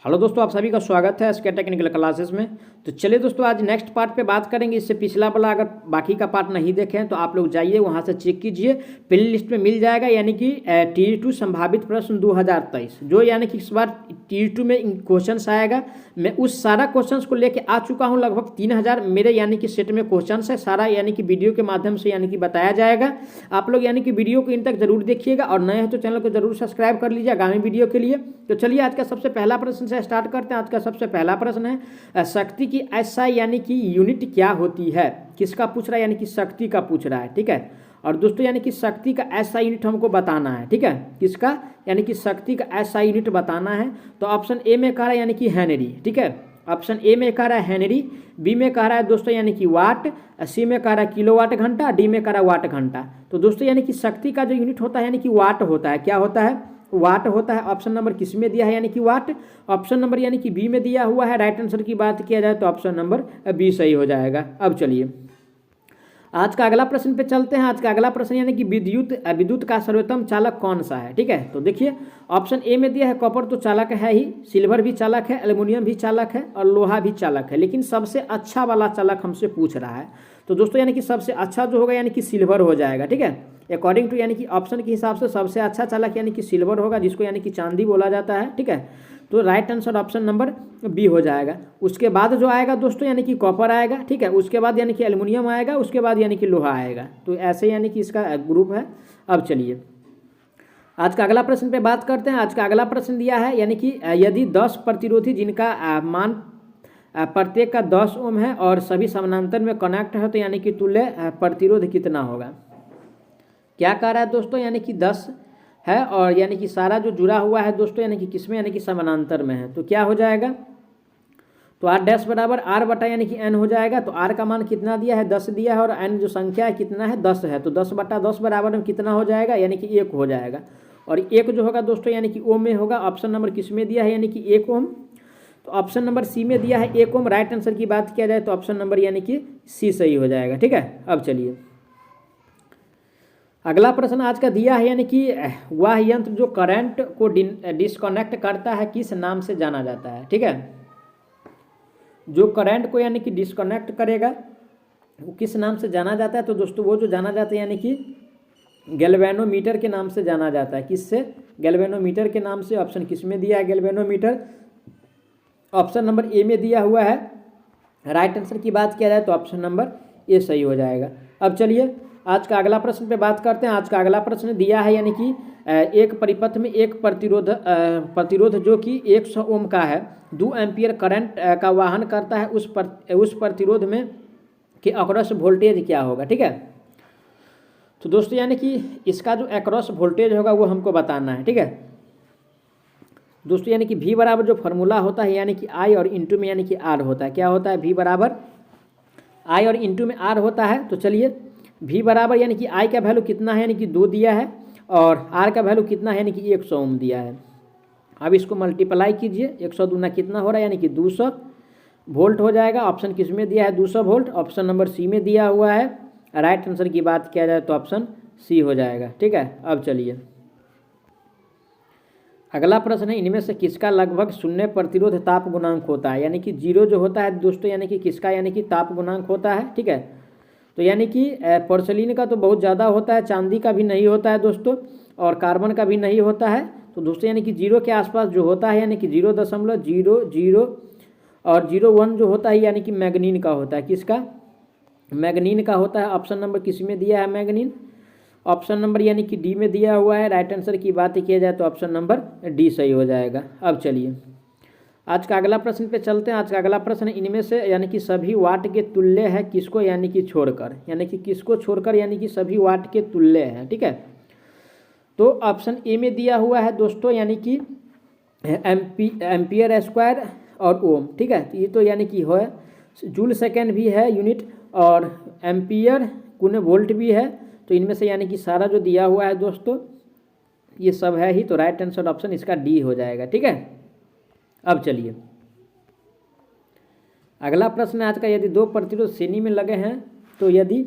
Hello दोस्तों, आप सभी का स्वागत है एसके टेक्निकल क्लासेस में। तो चलिए दोस्तों, आज नेक्स्ट पार्ट पे बात करेंगे। इससे पिछला वाला अगर बाकी का पार्ट नहीं देखे हैं तो आप लोग जाइए वहाँ से चेक कीजिए, प्ले लिस्ट में मिल जाएगा। यानी कि T2 संभावित प्रश्न 2023 जो यानी कि इस बार T2 में क्वेश्चन आएगा। मैं उस सारा क्वेश्चन को लेके आ चुका हूँ। लगभग 3000 मेरे यानी कि सेट में क्वेश्चन है। सारा यानी कि वीडियो के माध्यम से यानी कि बताया जाएगा। आप लोग यानी कि वीडियो को इन तक जरूर देखिएगा और नए हैं तो चैनल को जरूर सब्सक्राइब कर लीजिए आगामी वीडियो के लिए। तो चलिए आज का सबसे पहला प्रश्न से स्टार्ट करते हैं। आज का सबसे पहला प्रश्न है शक्ति की एसआई यानी कि यूनिट क्या होती है। किसका पूछ रहा है? यानी कि शक्ति का पूछ रहा है। ठीक है। और दोस्तों यानी कि शक्ति का एसआई यूनिट हमको बताना है। ठीक है। किसका? यानी कि शक्ति का एसआई यूनिट बताना है। तो ऑप्शन ए में कह रहा है यानी कि हेनरी। ठीक है। ऑप्शन ए में कह रहा है हेनरी, बी में कह रहा है दोस्तों यानी कि वाट, सी में कह रहा है किलोवाट घंटा, डी में कह रहा है वाट घंटा। तो दोस्तों यानी कि शक्ति का जो यूनिट होता है यानी कि वाट होता है। क्या होता है? वाट होता है। ऑप्शन नंबर किस में दिया है? यानी कि वाट। ऑप्शन नंबर यानी कि बी में दिया हुआ है। राइट आंसर की बात किया जाए तो ऑप्शन नंबर बी सही हो जाएगा। अब चलिए आज का अगला प्रश्न पे चलते हैं। आज का अगला प्रश्न यानी कि विद्युत का सर्वोत्तम चालक कौन सा है। ठीक है। तो देखिए ऑप्शन ए में दिया है कॉपर तो चालक है ही, सिल्वर भी चालक है, एल्युमिनियम भी चालक है और लोहा भी चालक है। लेकिन सबसे अच्छा वाला चालक हमसे पूछ रहा है। तो दोस्तों यानी कि सबसे अच्छा जो होगा यानी कि सिल्वर हो जाएगा। ठीक है। अकॉर्डिंग टू यानी कि ऑप्शन के हिसाब से सबसे अच्छा चालक यानी कि सिल्वर होगा, जिसको यानी कि चांदी बोला जाता है। ठीक है। तो right answer option number B हो जाएगा। उसके बाद जो आएगा दोस्तों यानी कि कॉपर आएगा। ठीक है। उसके बाद यानी कि एल्युमिनियम आएगा, उसके बाद यानी कि लोहा आएगा। तो ऐसे यानी कि इसका ग्रुप है। अब चलिए आज का अगला प्रश्न पे बात करते हैं। आज का अगला प्रश्न दिया है यानी कि यदि 10 प्रतिरोधी जिनका मान प्रत्येक का 10 ओम है और सभी समानांतर में कनेक्ट है तो यानी कि तुल्य प्रतिरोध कितना होगा। क्या कह रहा है दोस्तों? यानी कि 10 है और यानी कि सारा जो जुड़ा हुआ है दोस्तों यानी कि किसमें? यानी कि समानांतर में है। तो क्या हो जाएगा? तो आर डैश बराबर आर बटा यानी कि एन हो जाएगा। तो आर का मान कितना दिया है? 10 दिया है और एन जो संख्या है कितना है? 10 है। तो 10 बटा 10 बराबर में कितना हो जाएगा? यानी कि 1 हो जाएगा। और 1 जो होगा दोस्तों यानी कि ओम में होगा। ऑप्शन नंबर किस में दिया है? यानी कि 1 ओम। तो ऑप्शन नंबर सी में दिया है 1 ओम। राइट आंसर की बात किया जाए तो ऑप्शन नंबर यानी कि सी सही हो जाएगा। ठीक है। अब चलिए अगला प्रश्न आज का दिया है यानी कि वह यंत्र जो करंट को डिस्कनेक्ट करता है किस नाम से जाना जाता है। ठीक है। जो करंट को यानी कि डिस्कनेक्ट करेगा वो किस नाम से जाना जाता है? तो दोस्तों वो जो जाना जाता है यानी कि गैल्वेनोमीटर के नाम से जाना जाता है। किससे? गैल्वेनोमीटर के नाम से। ऑप्शन किस में दिया है? गैल्वेनोमीटर। ऑप्शन नंबर ए में दिया हुआ है। राइट आंसर की बात किया जाए तो ऑप्शन नंबर ए सही हो जाएगा। अब चलिए आज का अगला प्रश्न पे बात करते हैं। आज का अगला प्रश्न दिया है यानी कि एक परिपथ में एक प्रतिरोध जो कि 100 ओम का है 2 एम्पियर करंट का वाहन करता है। उस प्रतिरोध में के अक्रॉस वोल्टेज क्या होगा। ठीक है। तो दोस्तों यानी कि इसका जो अक्रॉस वोल्टेज होगा वो हमको बताना है। ठीक है दोस्तों। यानी कि V बराबर जो फार्मूला होता है यानी कि I और इंटू में यानी कि R होता है। क्या होता है? V बराबर I और इंटू में R होता है। तो चलिए V बराबर यानी कि I का वैल्यू कितना है? यानी कि 2 दिया है और R का वैल्यू कितना है? यानी कि 100 ओम दिया है। अब इसको मल्टीप्लाई कीजिए। 100 दूना कितना हो रहा है? यानी कि 200 वोल्ट हो जाएगा। ऑप्शन किस में दिया है? 200 वोल्ट। ऑप्शन नंबर सी में दिया हुआ है। राइट आंसर की बात किया जाए तो ऑप्शन सी हो जाएगा। ठीक है। अब चलिए अगला प्रश्न है इनमें से किसका लगभग शून्य प्रतिरोध ताप गुणांक होता है। यानी कि 0 जो होता है दोस्तों यानी कि किसका यानी कि ताप गुणांक होता है। ठीक है। तो यानी कि पोर्सिलिन का तो बहुत ज़्यादा होता है, चांदी का भी नहीं होता है दोस्तों और कार्बन का भी नहीं होता है। तो दोस्तों यानी कि 0 के आसपास जो होता है यानी कि 0.00 और 0.1 जो होता है यानी कि मैग्नीन का होता है। किसका? मैग्नीन का होता है। ऑप्शन नंबर किस में दिया है? मैग्नीन। ऑप्शन नंबर यानी कि डी में दिया हुआ है। राइट आंसर की बात किया जाए तो ऑप्शन नंबर डी सही हो जाएगा। अब चलिए आज का अगला प्रश्न पे चलते हैं। आज का अगला प्रश्न इनमें से यानी कि सभी वाट के तुल्य है किसको यानी कि छोड़कर। यानी कि किसको छोड़कर यानी कि सभी वाट के तुल्य है। ठीक है। तो ऑप्शन ए में दिया हुआ है दोस्तों यानी कि एम्पियर स्क्वायर और ओम। ठीक है। तो ये तो यानी कि है जूल सेकेंड भी है यूनिट और एम्पियर गुने वोल्ट भी है। तो इनमें से यानी कि सारा जो दिया हुआ है दोस्तों ये सब है ही। तो राइट आंसर ऑप्शन इसका डी हो जाएगा। ठीक है। अब चलिए अगला प्रश्न आज का यदि 2 प्रतिरोध श्रेणी में लगे हैं तो यदि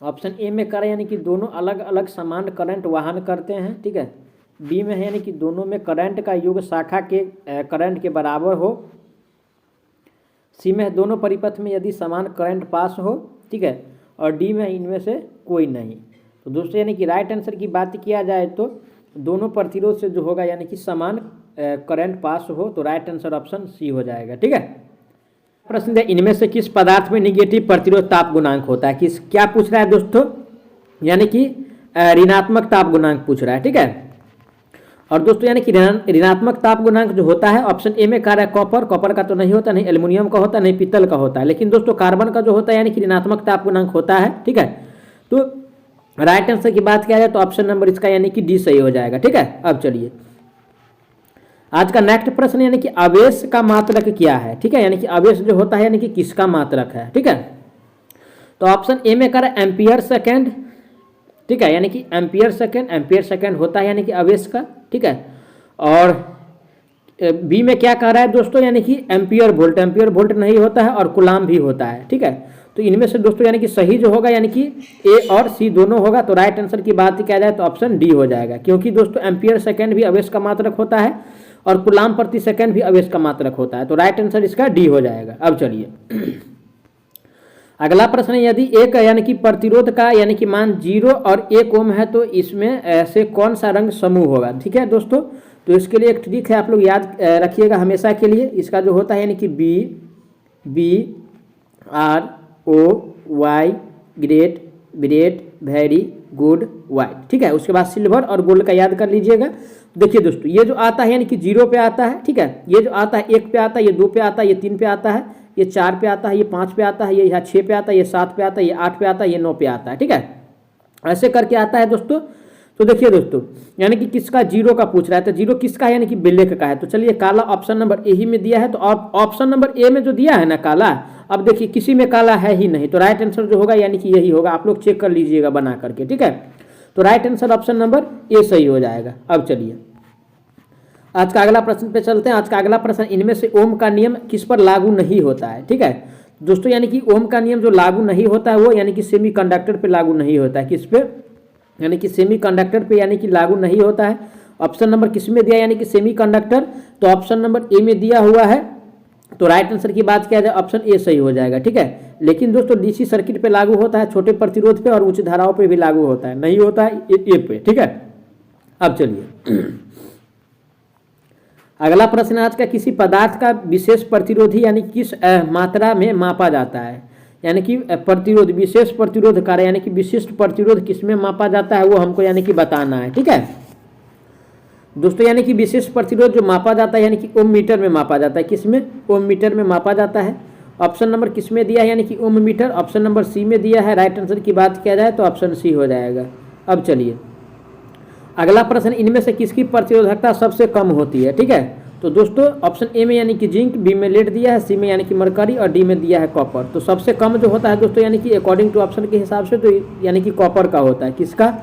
ऑप्शन ए में करें यानी कि दोनों अलग अलग समान करंट वाहन करते हैं। ठीक है। बी में है यानी कि दोनों में करंट का योग शाखा के करंट के बराबर हो। सी में है दोनों परिपथ में यदि समान करंट पास हो, ठीक है। और डी में इनमें से कोई नहीं। तो दोस्तों यानी कि राइट आंसर की बात किया जाए तो दोनों प्रतिरोध से जो होगा यानी कि समान करंट पास हो, तो राइट आंसर ऑप्शन सी हो जाएगा, ठीक है। प्रश्न है इनमें से किस पदार्थ में निगेटिव प्रतिरोध ताप गुणांक होता है। किस क्या पूछ रहा है दोस्तों, यानी कि ऋणात्मक ताप गुणांक पूछ रहा है, ठीक है। और दोस्तों यानी कि ऋणात्मक ताप गुणांक जो होता है ऑप्शन ए में कह रहा है कॉपर। कॉपर का तो नहीं होता, नहीं एल्युमिनियम का होता, नहीं पीतल का होता है, लेकिन दोस्तों कार्बन का जो होता है यानी कि ऋणात्मक ताप गुणांक होता है, ठीक है। तो राइट आंसर की बात किया जाए तो ऑप्शन नंबर इसका यानी कि डी सही हो जाएगा, ठीक है। अब चलिए आज का नेक्स्ट प्रश्न यानी कि आवेश का मात्रक क्या है, ठीक है। यानी कि आवेश जो होता है यानी कि किसका मात्रक है, ठीक है। तो ऑप्शन ए में कह रहा है एम्पियर सेकेंड, ठीक है। यानी कि एम्पियर सेकेंड होता है यानी कि आवेश का, ठीक है। और बी में क्या कह रहा है दोस्तों, यानी कि एम्पियर वोल्ट नहीं होता है और कूलाम भी होता है, ठीक है। तो इनमें से दोस्तों यानी कि सही जो होगा यानी कि ए और सी दोनों होगा। तो राइट आंसर की बात किया जाए तो ऑप्शन डी हो जाएगा, क्योंकि दोस्तों एम्पियर सेकेंड भी आवेश का मात्रक होता है और कूलाम प्रति सेकंड भी आवेश का मात्रक होता है। तो राइट आंसर इसका डी हो जाएगा। अब चलिए अगला प्रश्न, यदि एक यानी कि प्रतिरोध का यानी कि मान 0 और 1 ओम है तो इसमें ऐसे कौन सा रंग समूह होगा, ठीक है दोस्तों। तो इसके लिए एक ट्रिक है, आप लोग याद रखिएगा हमेशा के लिए। इसका जो होता है यानी कि BROY great very good white, ठीक है। उसके बाद सिल्वर और गोल्ड का याद कर लीजिएगा। देखिए दोस्तों ये जो आता है यानी कि 0 पे आता है, ठीक है। ये जो आता है 1 पे आता है, ये 2 पे आता है, ये 3 पे आता है, ये 4 पे आता है, ये 5 पे आता है, ये यहाँ 6 पे आता है, ये 7 पे आता है, ये 8 पे आता है, ये 9 पे आता है, ठीक है। ऐसे करके आता है दोस्तों। तो देखिए दोस्तों यानी कि किसका 0 का पूछ रहा है, तो 0 किसका है यानी कि ब्लैक का है। तो चलिए काला ऑप्शन नंबर ए ही में दिया है, तो ऑप्शन नंबर ए में जो दिया है ना काला, अब देखिए किसी में काला है ही नहीं। तो राइट आंसर जो होगा यानी कि यही होगा, आप लोग चेक कर लीजिएगा बना करके, ठीक है। तो right answer option number A सही हो जाएगा। अब चलिए आज का अगला प्रश्न पे चलते हैं। आज का अगला प्रश्न, इनमें से ओम का नियम किस पर लागू नहीं होता है, ठीक है दोस्तों। यानी कि ओम का नियम जो लागू नहीं होता है वो यानी कि सेमीकंडक्टर पे लागू नहीं होता है। किस पे, यानी कि सेमीकंडक्टर पे यानी कि लागू नहीं होता है। ऑप्शन नंबर किस में दिया यानी कि सेमीकंडक्टर, तो ऑप्शन नंबर ए में दिया हुआ है। तो राइट आंसर की बात किया जाए ऑप्शन ए सही हो जाएगा, ठीक है। लेकिन दोस्तों डीसी सर्किट पे लागू होता है, छोटे प्रतिरोध पे और उच्च धाराओं पे भी लागू होता है, नहीं होता है ए पे, ठीक है। अब चलिए अगला प्रश्न आज का, किसी पदार्थ का विशेष प्रतिरोधी यानी किस मात्रा में मापा जाता है। यानी कि प्रतिरोध, विशेष प्रतिरोध कार्य यानी कि विशिष्ट प्रतिरोध किस में मापा जाता है वो हमको यानी कि बताना है, ठीक है दोस्तों। यानी कि विशेष प्रतिरोध जो मापा जाता है यानी कि ओम मीटर में मापा जाता है। किस में, ओम मीटर में मापा जाता है। ऑप्शन नंबर किस में दिया है यानी कि ओम मीटर, ऑप्शन नंबर सी में दिया है। राइट आंसर की बात किया जाए तो ऑप्शन सी हो जाएगा। अब चलिए अगला प्रश्न, इनमें से किसकी प्रतिरोधकता सबसे कम होती है, ठीक है। तो दोस्तों ऑप्शन ए में यानी कि जिंक, बी में लेड दिया है, सी में यानी कि मरकरी और डी में दिया है कॉपर। तो सबसे कम जो होता है दोस्तों यानी कि अकॉर्डिंग टू ऑप्शन के हिसाब से तो यानी कि कॉपर का होता है। किसका,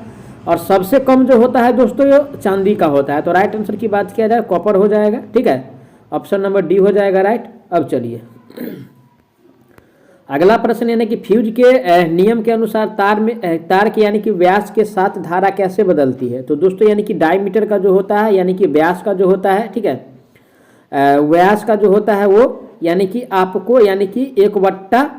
और सबसे कम जो होता है दोस्तों ये चांदी का होता है। तो राइट आंसर की बात किया जाए कॉपर हो जाएगा, ठीक है। ऑप्शन नंबर डी हो जाएगा राइट। अब चलिए अगला प्रश्न यानी कि फ्यूज के नियम के अनुसार तार के यानी कि व्यास के साथ धारा कैसे बदलती है। तो दोस्तों यानी कि डायमीटर का जो होता है यानी कि व्यास का जो होता है, ठीक है, व्यास का जो होता है वो यानी कि आपको यानी कि 1/3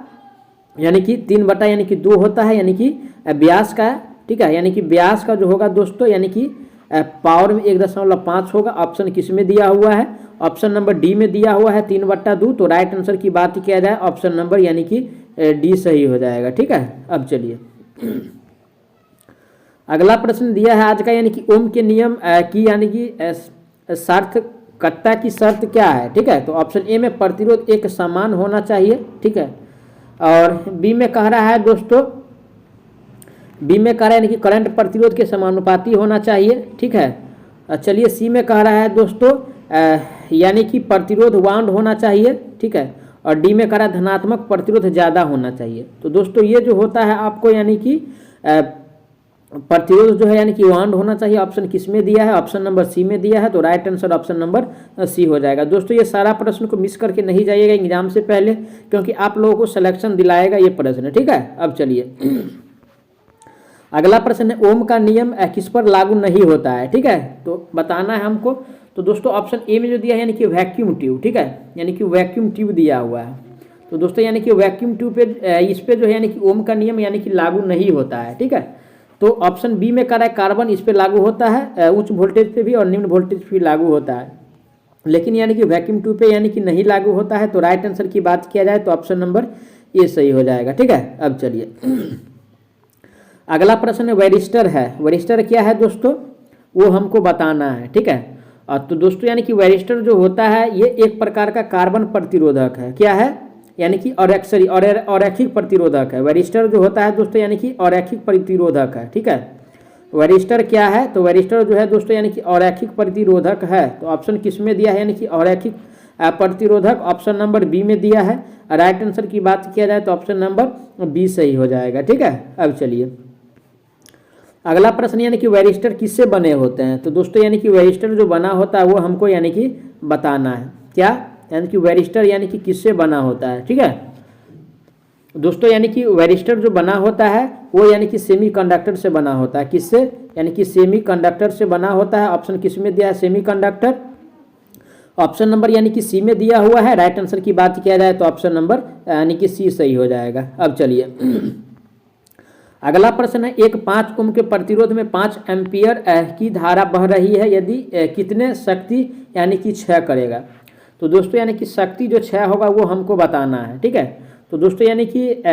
यानी कि 3/2 यानी कि 2 होता है यानी कि व्यास का, ठीक है। यानी कि व्यास का जो होगा दोस्तों यानी कि पावर में 1.5 होगा। ऑप्शन किस में दिया हुआ है, ऑप्शन नंबर डी में दिया हुआ है 3/2। तो राइट आंसर की बात किया जाए ऑप्शन नंबर यानी कि डी सही हो जाएगा, ठीक है। अब चलिए अगला प्रश्न दिया है आज का, यानी कि ओम के नियम की यानी कि सार्थकता की शर्त क्या है, ठीक है। तो ऑप्शन ए में प्रतिरोध एक समान होना चाहिए, ठीक है। और बी में कह रहा है दोस्तों, बी में कह रहा है यानी कि करंट प्रतिरोध के समानुपाती होना चाहिए, ठीक है। चलिए सी में कह रहा है दोस्तों यानी कि प्रतिरोध वाउंड होना चाहिए, ठीक है। और डी में कह रहा है धनात्मक प्रतिरोध ज़्यादा होना चाहिए। तो दोस्तों ये जो होता है आपको यानी कि प्रतिरोध जो है यानी कि वाउंड होना चाहिए। ऑप्शन किस में दिया है, ऑप्शन नंबर सी में दिया है। तो right answer option number C हो जाएगा। दोस्तों ये सारा प्रश्न को मिस करके नहीं जाइएगा एग्जाम से पहले, क्योंकि आप लोगों को सिलेक्शन दिलाएगा ये प्रश्न, ठीक है। अब चलिए अगला प्रश्न है ओम का नियम किस पर लागू नहीं होता है, ठीक है, तो बताना है हमको। तो दोस्तों ऑप्शन ए में जो दिया है यानी कि वैक्यूम ट्यूब, ठीक है, यानी कि वैक्यूम ट्यूब दिया हुआ है। तो दोस्तों यानी कि वैक्यूम ट्यूब पे इस पे जो है यानी कि ओम का नियम यानी कि लागू नहीं होता है, ठीक है। तो ऑप्शन बी में कह रहा है कार्बन इस पे लागू होता है, उच्च वोल्टेज पे भी और निम्न वोल्टेज पे भी लागू होता है, लेकिन यानी कि वैक्यूम ट्यूब पे यानी कि नहीं लागू होता है। तो राइट आंसर की बात किया जाए तो ऑप्शन नंबर ए सही हो जाएगा, ठीक है। अब चलिए अगला प्रश्न वैरिस्टर है। वैरिस्टर क्या है दोस्तों, वो हमको बताना है, ठीक है। तो दोस्तों यानी कि वैरिस्टर जो होता है ये एक प्रकार का कार्बन प्रतिरोधक है, क्या है, यानी कि औरैखिक प्रतिरोधक है। वैरिस्टर जो होता है दोस्तों यानी कि औरैखिक प्रतिरोधक है, ठीक है। वैरिस्टर क्या है, तो वैरिस्टर जो है दोस्तों यानी कि औरैखिक प्रतिरोधक है। तो ऑप्शन किस में दिया है, यानी कि औरैखिक प्रतिरोधक, ऑप्शन नंबर बी में दिया है। राइट आंसर की बात किया जाए तो ऑप्शन नंबर बी सही हो जाएगा, ठीक है। अब चलिए अगला प्रश्न यानी कि वैरिस्टर किससे बने होते हैं। तो दोस्तों यानी कि वैरिस्टर जो बना होता है वो हमको यानी कि बताना है, क्या, यानी कि वैरिस्टर यानी कि किससे बना होता है, ठीक है। दोस्तों यानी कि वैरिस्टर जो बना होता है वो यानी कि सेमीकंडक्टर से बना होता है, किससे, यानी कि सेमीकंडक्टर से बना होता है। ऑप्शन किस में दिया है, सेमीकंडक्टर, ऑप्शन नंबर यानी कि सी में दिया हुआ है। राइट आंसर की बात किया जाए तो ऑप्शन नंबर यानी कि सी सही हो जाएगा। अब चलिए अगला प्रश्न है एक 5 ओम के प्रतिरोध में 5 एम्पियर की धारा बह रही है, यदि कितने शक्ति यानी कि क्षय करेगा। तो दोस्तों यानी कि शक्ति जो क्षय होगा वो हमको बताना है, ठीक है। तो दोस्तों यानी कि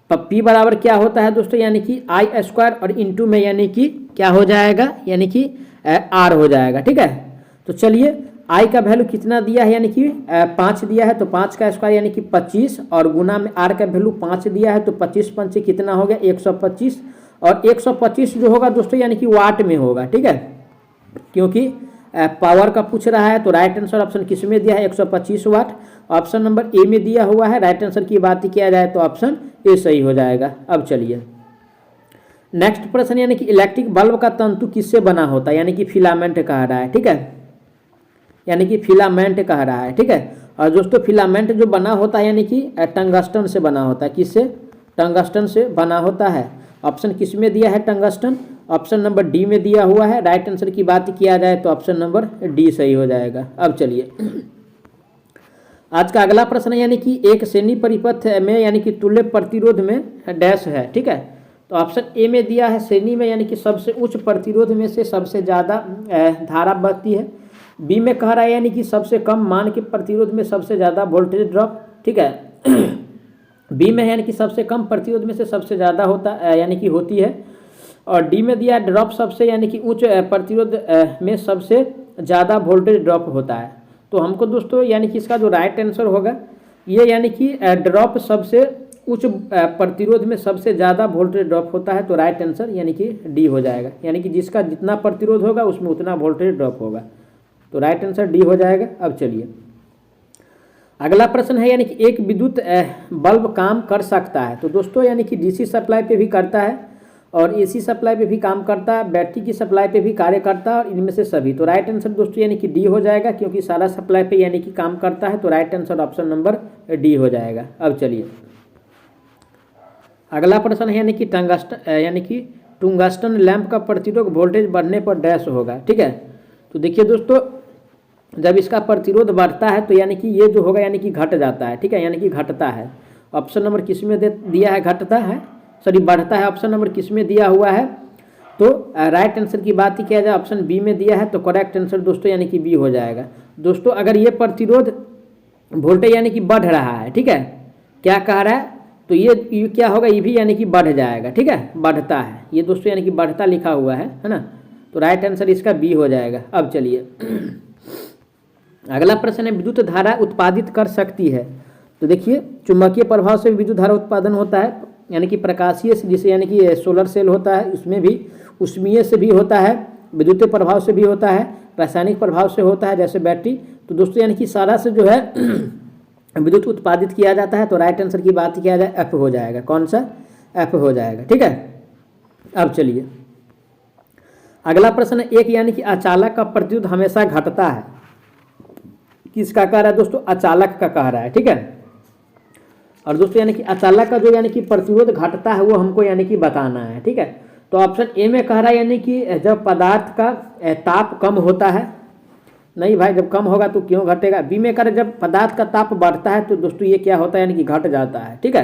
पी बराबर क्या होता है दोस्तों, यानी कि आई स्क्वायर और इंटू में यानी कि क्या हो जाएगा, यानी कि आर हो जाएगा, ठीक है। तो चलिए आई का वैल्यू कितना दिया है, यानी कि 5 दिया है, तो 5 का स्क्वायर यानी कि 25 और गुना में आर का वैल्यू 5 दिया है, तो 25 पंचे कितना हो गया 125, और 125 जो होगा दोस्तों यानी कि वाट में होगा, ठीक है, क्योंकि पावर का पूछ रहा है। तो राइट आंसर ऑप्शन किस में दिया है 125 वाट, ऑप्शन नंबर ए में दिया हुआ है। राइट आंसर की बात किया जाए तो ऑप्शन ए सही हो जाएगा। अब चलिए नेक्स्ट प्रश्न यानी कि इलेक्ट्रिक बल्ब का तंतु किससे बना होता है, यानी कि फिलामेंट कह रहा है, ठीक है, यानी कि फिलामेंट कह रहा है, ठीक है। और दोस्तों फिलामेंट जो बना होता है यानी कि टंगस्टन से बना होता है, किससे, टंगस्टन से बना होता है। ऑप्शन किस में दिया है टंगस्टन, ऑप्शन नंबर डी में दिया हुआ है। राइट आंसर की बात किया जाए तो ऑप्शन नंबर डी सही हो जाएगा। अब चलिए आज का अगला प्रश्न है यानी कि एक श्रेणी परिपथ में यानी कि तुल्य प्रतिरोध में डैश है, ठीक है। तो ऑप्शन ए में दिया है श्रेणी में यानी कि सबसे उच्च प्रतिरोध में से सबसे ज़्यादा धारा बहती है। बी में कह रहा है यानी कि सबसे कम मान के प्रतिरोध में सबसे ज़्यादा वोल्टेज ड्रॉप, ठीक है। बी में यानी कि सबसे कम प्रतिरोध में से सबसे ज़्यादा होता यानी कि होती है, और डी में दिया ड्रॉप सबसे यानी कि उच्च प्रतिरोध में सबसे ज़्यादा वोल्टेज ड्रॉप होता है। तो हमको दोस्तों यानी कि इसका जो राइट आंसर होगा ये यानी कि ड्रॉप सबसे उच्च प्रतिरोध में सबसे ज़्यादा वोल्टेज ड्रॉप होता है। तो राइट आंसर यानी कि डी हो जाएगा, यानी कि जिसका जितना प्रतिरोध होगा उसमें उतना वोल्टेज ड्रॉप होगा। तो राइट आंसर डी हो जाएगा। अब चलिए अगला प्रश्न है यानी कि एक विद्युत बल्ब काम कर सकता है। तो दोस्तों यानी कि डीसी सप्लाई पे भी करता है और एसी सप्लाई पे भी काम करता है, बैटरी की सप्लाई पे भी कार्य करता है, और इनमें से सभी। तो राइट आंसर दोस्तों यानी कि डी हो जाएगा, क्योंकि सारा सप्लाई पे यानी कि काम करता है। तो right answer option number D हो जाएगा। अब चलिए अगला प्रश्न है यानी कि टंगस्टन लैंप का प्रतिरोध वोल्टेज बढ़ने पर डैश होगा, ठीक है। तो देखिए दोस्तों जब इसका प्रतिरोध बढ़ता है तो यानी कि ये जो होगा यानी कि घट जाता है, ठीक है, यानी कि घटता है। ऑप्शन नंबर किस में दिया है, घटता है, सॉरी बढ़ता है। ऑप्शन नंबर किस में दिया हुआ है, तो राइट आंसर की बात ही किया जाए ऑप्शन बी में दिया है। तो करेक्ट आंसर दोस्तों यानी कि बी हो जाएगा। दोस्तों अगर ये प्रतिरोध वोल्टेज यानी कि बढ़ रहा है, ठीक है, क्या कह रहा है, तो ये क्या होगा, ये भी यानी कि बढ़ जाएगा, ठीक है, बढ़ता है ये दोस्तों यानी कि बढ़ता लिखा हुआ है ना। तो राइट आंसर इसका बी हो जाएगा। अब चलिए अगला प्रश्न है विद्युत धारा उत्पादित कर सकती है। तो देखिए चुंबकीय प्रभाव से विद्युत धारा उत्पादन होता है, यानी कि प्रकाशीय से, जिसे यानी कि सोलर सेल होता है, उसमें भी उष्मीय से भी होता है, विद्युतीय प्रभाव से भी होता है, रासायनिक प्रभाव से होता है जैसे बैटरी। तो दोस्तों यानी कि सारा से जो है विद्युत उत्पादित किया जाता है। तो राइट आंसर की बात किया जाए एफ हो जाएगा, कौन सा, एफ हो जाएगा, ठीक है। अब चलिए अगला प्रश्न है एक यानी कि अचालक का प्रतिरोध हमेशा घटता है, किसका कह रहा है दोस्तों, अचालक का कह रहा है, ठीक है। और दोस्तों यानी कि अचालक का जो यानी कि प्रतिरोध घटता है वो हमको यानी कि बताना है। ठीक है, तो ऑप्शन ए में कह रहा है यानी कि जब पदार्थ का ताप कम होता है। नहीं भाई, जब कम होगा तो क्यों घटेगा। बी में कह रहा है जब पदार्थ का ताप बढ़ता है तो दोस्तों ये क्या होता है यानी कि घट जाता है। ठीक है,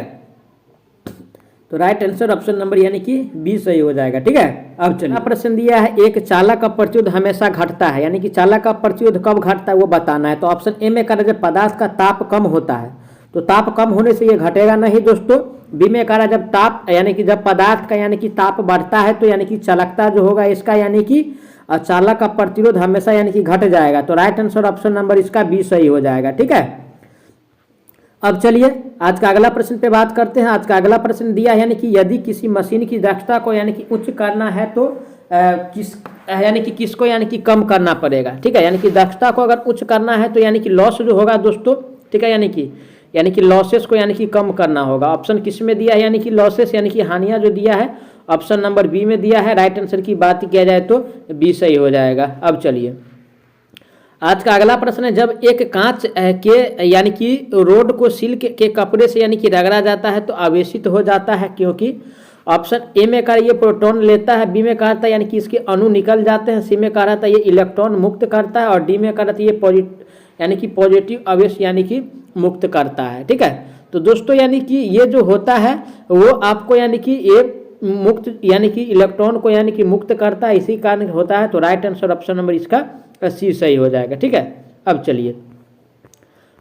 तो राइट आंसर ऑप्शन नंबर यानी कि बी सही हो जाएगा। ठीक है, अब चलिए प्रश्न दिया है एक चालक का प्रतिरोध हमेशा घटता है, यानी कि चालक का प्रतिरोध कब घटता है वो बताना है। तो ऑप्शन ए में कह रहा है जब पदार्थ का ताप कम होता है, तो ताप कम होने से ये घटेगा नहीं दोस्तों। बी में कह रहा है जब ताप यानी कि जब पदार्थ का यानी कि ताप बढ़ता है तो यानी कि चालकता जो होगा इसका यानी कि चालक का प्रतिरोध हमेशा यानी कि घट जाएगा। तो राइट आंसर ऑप्शन नंबर इसका बी सही हो जाएगा। ठीक है, अब चलिए आज का अगला प्रश्न पे बात करते हैं। आज का अगला प्रश्न दिया है यानी कि यदि किसी मशीन की दक्षता को यानी कि उच्च करना है तो किसको यानी कि कम करना पड़ेगा। ठीक है, यानी कि दक्षता को अगर उच्च करना है तो यानी कि लॉस जो होगा दोस्तों, ठीक है, यानी कि लॉसेस को यानी कि कम करना होगा। ऑप्शन किस में दिया है यानी कि लॉसेस यानी कि हानियां जो दिया है ऑप्शन नंबर बी में दिया है। राइट आंसर की बात किया जाए तो बी सही हो जाएगा। अब चलिए आज का अगला प्रश्न है जब एक कांच के यानी कि रोड को सिल्क के कपड़े से यानी कि रगड़ा जाता है तो आवेशित हो जाता है, क्योंकि ऑप्शन ए में कहा ये प्रोटॉन लेता है, बी में कहा था यानी कि इसके अणु निकल जाते हैं, सी में कहा था ये इलेक्ट्रॉन मुक्त करता है और डी में कहा था ये यानी कि पॉजिटिव आवेश यानी कि मुक्त करता है। ठीक है, तो दोस्तों यानी कि ये जो होता है वो आपको यानी कि ये मुक्त यानी कि इलेक्ट्रॉन को यानी कि मुक्त करता है, इसी कारण होता है। तो राइट आंसर ऑप्शन नंबर इसका सी सही हो जाएगा। ठीक है, अब चलिए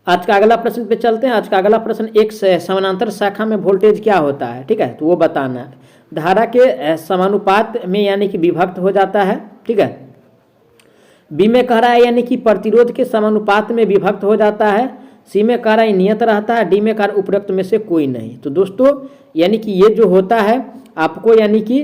आज का अगला प्रश्न पे चलते हैं। आज का अगला प्रश्न एक समानांतर शाखा में वोल्टेज क्या होता है। ठीक है, तो वो बताना है। धारा के समानुपात में यानी कि विभक्त हो जाता है। ठीक है, बी में कह रहा है यानी कि प्रतिरोध के समानुपात में विभक्त हो जाता है, सी में कह रहा है नियत रहता है, डी में कह रहा है उपरोक्त में से कोई नहीं। तो दोस्तों यानी कि ये जो होता है आपको यानी कि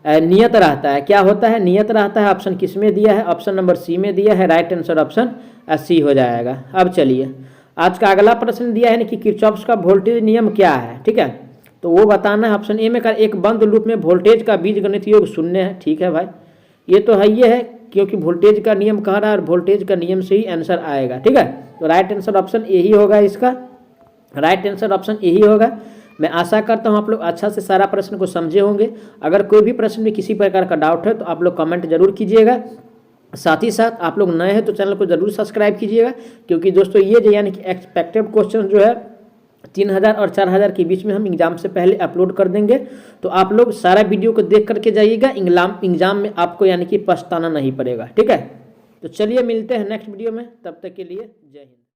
नियत रहता है। क्या होता है? नियत रहता है। ऑप्शन किस में दिया है? ऑप्शन नंबर सी में दिया है। राइट आंसर ऑप्शन सी हो जाएगा। अब चलिए आज का अगला प्रश्न दिया है कि किरचॉफ का वोल्टेज नियम क्या है। ठीक है, तो वो बताना है। ऑप्शन ए में कर एक बंद लूप में वोल्टेज का बीजगणित योग शून्य है। ठीक है भाई, ये तो है, ये है क्योंकि वोल्टेज का नियम कह रहा है और वोल्टेज का नियम से ही आंसर आएगा। ठीक है, तो राइट आंसर ऑप्शन यही होगा। इसका राइट आंसर ऑप्शन यही होगा। मैं आशा करता हूँ आप लोग अच्छा से सारा प्रश्न को समझे होंगे। अगर कोई भी प्रश्न में किसी प्रकार का डाउट है तो आप लोग कमेंट जरूर कीजिएगा। साथ ही साथ आप लोग नए हैं तो चैनल को जरूर सब्सक्राइब कीजिएगा, क्योंकि दोस्तों ये जो यानी कि एक्सपेक्टेड क्वेश्चन जो है 3000 और 4000 के बीच में हम एग्जाम से पहले अपलोड कर देंगे। तो आप लोग सारा वीडियो को देख करके जाइएगा, एग्जाम में आपको यानी कि पछताना नहीं पड़ेगा। ठीक है, तो चलिए मिलते हैं नेक्स्ट वीडियो में, तब तक के लिए जय हिंद।